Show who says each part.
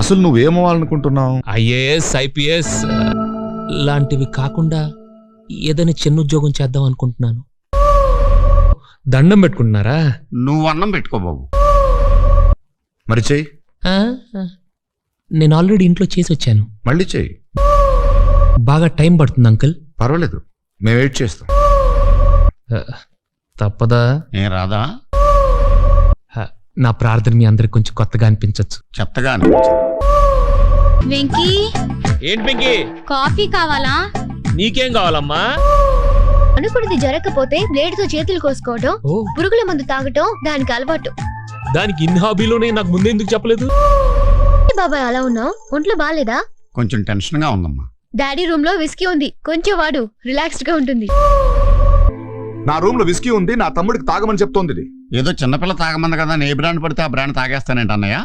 Speaker 1: అసలు నువ్వేమవ్వాలనుకుంటున్నావు?
Speaker 2: IAS IPS లాంటివి కాకుండా ఏదైనా చిన్న ఉద్యోగం చేద్దాం అనుకుంటున్నాను. దండం పెట్టుకుంటున్నారా?
Speaker 3: నువ్వు అన్నం పెట్టుకో బాబు.
Speaker 1: మరి చెయ్యి.
Speaker 2: ఆ? నేను ఆల్రెడీ ఇంట్లో చేసి వచ్చాను.
Speaker 1: మళ్ళీ చెయ్యి.
Speaker 2: బాగా టైం పడుతుంది అంకుల్.
Speaker 1: పర్వాలేదు, మేము వెయిట్ చేస్తాం.
Speaker 2: తప్పదా?
Speaker 3: ఏం రాదా?
Speaker 2: నా ప్రార్థన మీ అందరికి కొంచెం కొత్తగా అనిపించవచ్చు.
Speaker 3: చెత్తగా అనిపించింది.
Speaker 4: వెంకీ,
Speaker 2: ఏంటి వెంకీ?
Speaker 4: కాఫీ కావాలా?
Speaker 2: నీకేం కావాలమ్మా?
Speaker 4: అనుకున్నది జరగకపోతే బ్లేడ్ తో చేతులు కోసుకోవడం,
Speaker 2: ఓ,
Speaker 4: పురుగుల మందు తాగటం దానికి అలవాటు.
Speaker 2: దానికి ఇన్ని హాబీలోనే నాకు ముందే ఎందుకు చెప్పలేదు?
Speaker 4: బాబాయ్ అలా ఉన్నావు? ఒంట్లో బాగాలేదా?
Speaker 3: కొంచెం టెన్షన్ గా ఉందమ్మా.
Speaker 4: డాడీ రూమ్ లో విస్కీ ఉంది, కొంచెం వాడు, రిలాక్స్డ్ గా ఉంటుంది.
Speaker 1: నా రూమ్ లో విస్కీ ఉంది, నా తమ్ముడికి తాగమని చెప్తోంది.
Speaker 3: ఏదో చిన్నపిల్ల తాగమంది కదా, ఏ బ్రాండ్ పడితే ఆ బ్రాండ్ తాగేస్తానంట అన్నయ్య.